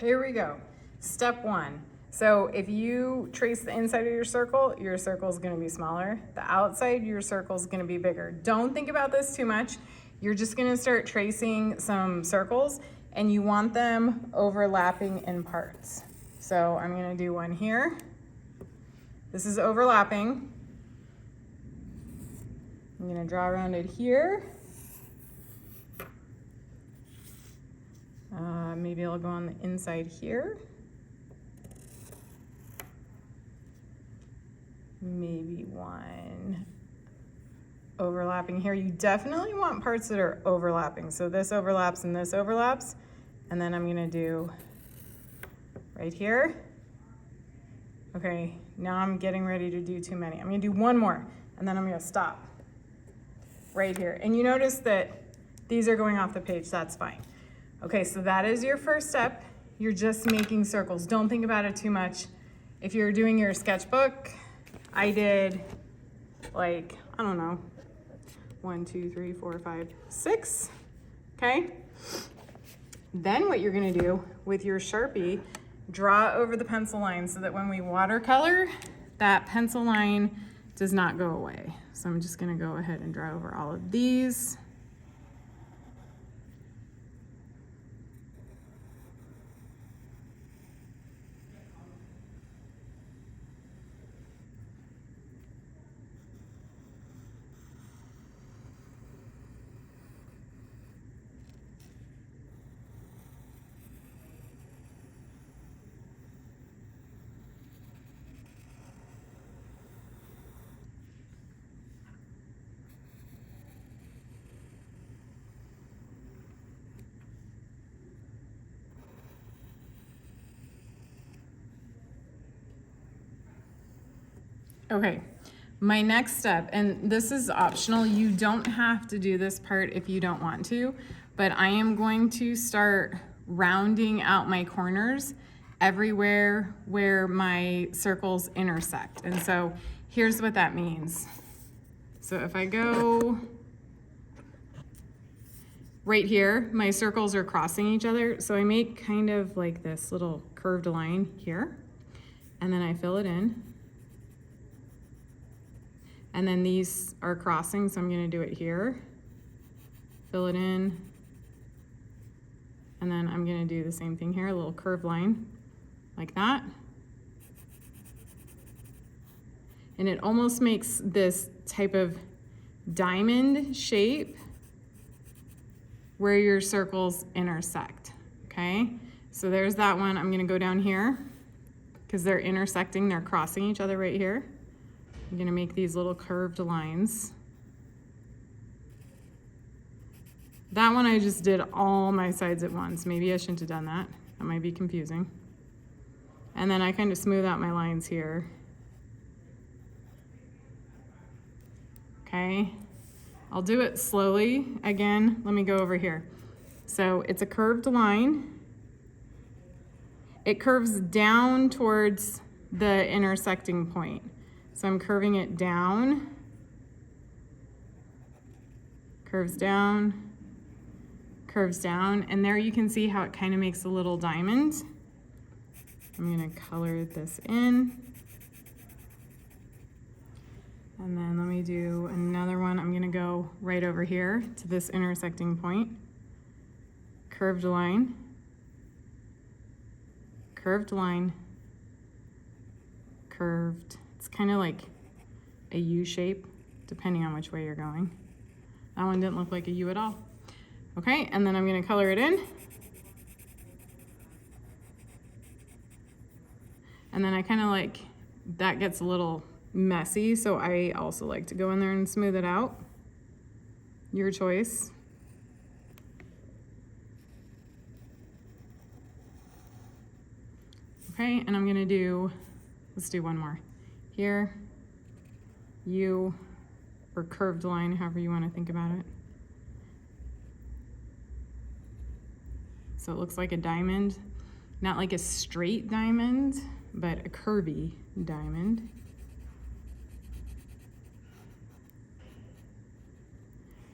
here we go. Step one. So if you trace the inside of your circle is gonna be smaller. The outside, your circle is gonna be bigger. Don't think about this too much. You're just gonna start tracing some circles and you want them overlapping in parts. So I'm gonna do one here. This is overlapping. I'm gonna draw around it here. Maybe I'll go on the inside here. Maybe one overlapping here. You definitely want parts that are overlapping. So this overlaps and this overlaps. And then I'm gonna do right here. Okay, now I'm getting ready to do too many. I'm gonna do one more and then I'm gonna stop right here. And you notice that these are going off the page, that's fine. Okay, so that is your first step. You're just making circles. Don't think about it too much. If you're doing your sketchbook, I did like, I don't know, 1, 2, 3, 4, 5, 6, okay? Then what you're gonna do with your Sharpie, draw over the pencil line so that when we watercolor, that pencil line does not go away. So I'm just gonna go ahead and draw over all of these. Okay, my next step, and this is optional, you don't have to do this part if you don't want to, but I am going to start rounding out my corners everywhere where my circles intersect. And so here's what that means. So if I go right here, my circles are crossing each other. So I make kind of like this little curved line here, and then I fill it in. And then these are crossing, so I'm gonna do it here. Fill it in. And then I'm gonna do the same thing here, a little curved line, like that. And it almost makes this type of diamond shape where your circles intersect, okay? So there's that one. I'm gonna go down here because they're intersecting, they're crossing each other right here. I'm gonna make these little curved lines. That one I just did all my sides at once. Maybe I shouldn't have done that. That might be confusing. And then I kind of smooth out my lines here. Okay, I'll do it slowly. Again, let me go over here. So it's a curved line. It curves down towards the intersecting point. So I'm curving it down, curves down, and there you can see how it kind of makes a little diamond. I'm gonna color this in. And then let me do another one. I'm gonna go right over here to this intersecting point. Curved line, curved line, curved. It's kind of like a U shape, depending on which way you're going. That one didn't look like a U at all. Okay, and then I'm gonna color it in. And then I kind of like, that gets a little messy, so I also like to go in there and smooth it out. Your choice. Okay, and I'm gonna do, let's do one more. Here, U, or curved line, however you want to think about it. So it looks like a diamond, not like a straight diamond, but a curvy diamond.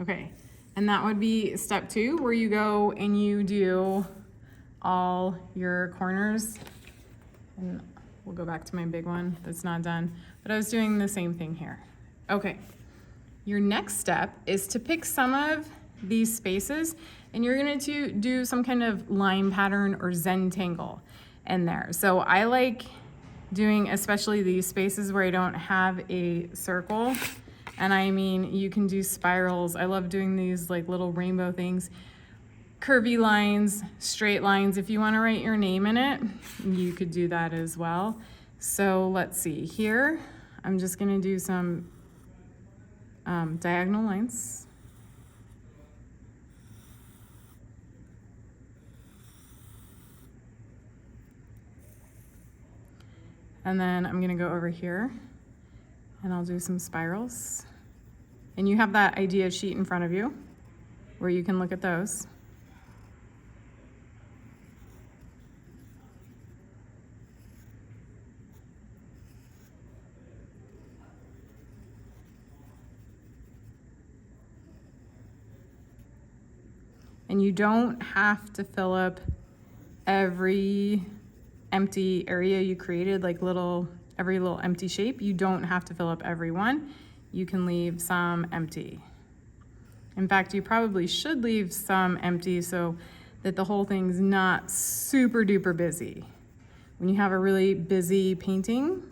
Okay, and that would be step 2, where you go and you do all your corners. And we'll go back to my big one that's not done, but I was doing the same thing here. Okay, your next step is to pick some of these spaces and you're going to do some kind of line pattern or Zentangle in there. So I like doing especially these spaces where I don't have a circle. And I mean, you can do spirals. I love doing these like little rainbow things, curvy lines, straight lines. If you want to write your name in it, you could do that as well. So let's see here. I'm just going to do some diagonal lines. And then I'm going to go over here and I'll do some spirals. And you have that idea sheet in front of you where you can look at those. And you don't have to fill up every empty area you created, like every little empty shape. You don't have to fill up every one. You can leave some empty. In fact, you probably should leave some empty so that the whole thing's not super duper busy. When you have a really busy painting,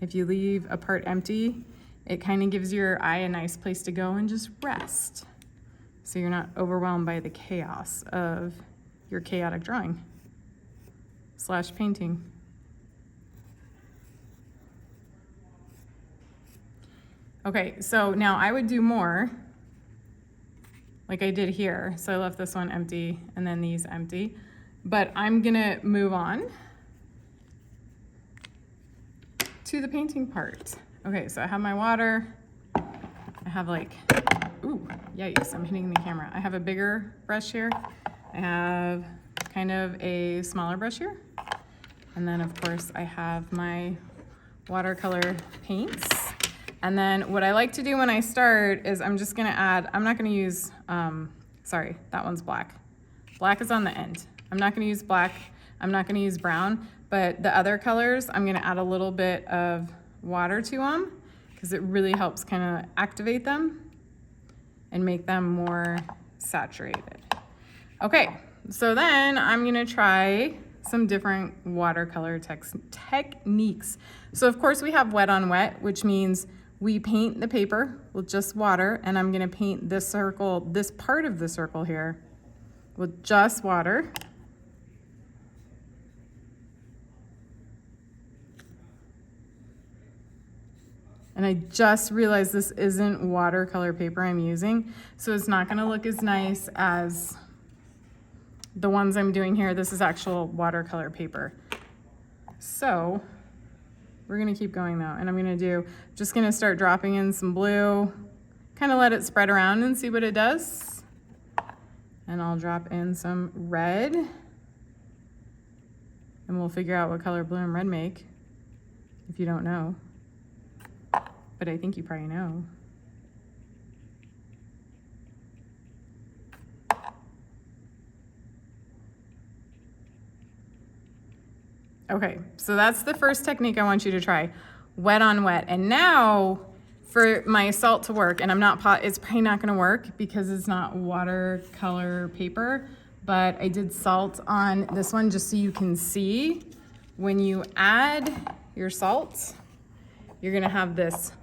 if you leave a part empty, it kind of gives your eye a nice place to go and just rest. So you're not overwhelmed by the chaos of your chaotic drawing / painting. Okay, so now I would do more like I did here. So I left this one empty and then these empty, but I'm gonna move on to the painting part. Okay, so I have my water. I have like, ooh, yikes, I'm hitting the camera. I have a bigger brush here. I have kind of a smaller brush here. And then of course I have my watercolor paints. And then what I like to do when I start is I'm just gonna add, I'm not gonna use, sorry, that one's black. Black is on the end. I'm not gonna use black, I'm not gonna use brown, but the other colors, I'm gonna add a little bit of water to them because it really helps kind of activate them and make them more saturated. Okay, so then I'm gonna try some different watercolor techniques. So of course we have wet on wet, which means we paint the paper with just water, and I'm gonna paint this circle, this part of the circle here with just water. And I just realized this isn't watercolor paper I'm using, so it's not gonna look as nice as the ones I'm doing here. This is actual watercolor paper. So we're gonna keep going though, and I'm just gonna start dropping in some blue, kind of let it spread around and see what it does. And I'll drop in some red, and we'll figure out what color blue and red make, if you don't know. But I think you probably know. Okay, so that's the first technique I want you to try, wet on wet. And now for my salt to work, and it's probably not gonna work because it's not watercolor paper, but I did salt on this one just so you can see when you add your salt, you're gonna have this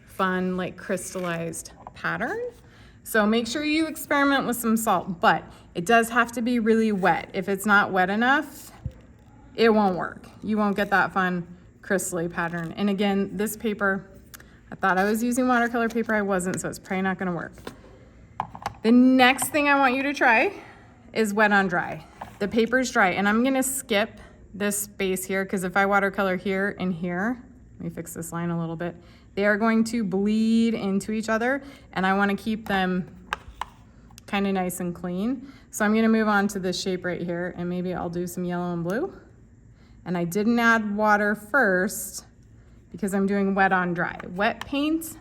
fun, like crystallized pattern. So make sure you experiment with some salt, but it does have to be really wet. If it's not wet enough, it won't work. You won't get that fun crystally pattern. And again, this paper, I thought I was using watercolor paper, I wasn't, so it's probably not gonna work. The next thing I want you to try is wet on dry. The paper's dry, and I'm gonna skip this space here, because if I watercolor here and here, let me fix this line a little bit, they are going to bleed into each other, and I wanna keep them kind of nice and clean. So I'm gonna move on to this shape right here, and maybe I'll do some yellow and blue. And I didn't add water first because I'm doing wet on dry. Wet paint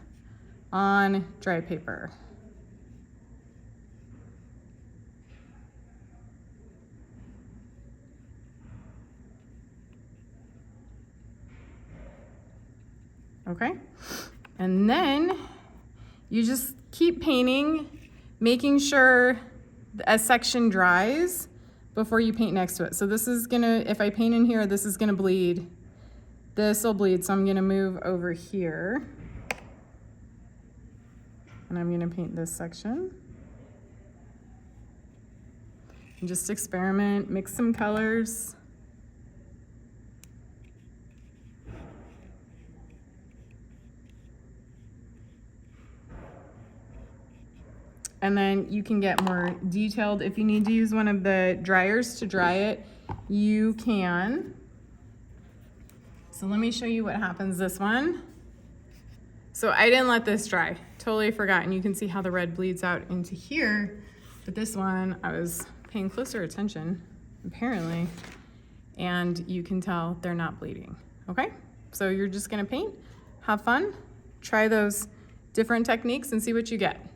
on dry paper. okay? And then you just keep painting, making sure a section dries before you paint next to it. So this is gonna, if I paint in here, this is gonna bleed. This will bleed, so I'm gonna move over here. And I'm gonna paint this section. And just experiment, mix some colors. And then you can get more detailed. If you need to use one of the dryers to dry it, you can. So let me show you what happens this one. So I didn't let this dry, totally forgot. And you can see how the red bleeds out into here. But this one, I was paying closer attention, apparently. And you can tell they're not bleeding, okay? So you're just gonna paint, have fun, try those different techniques and see what you get.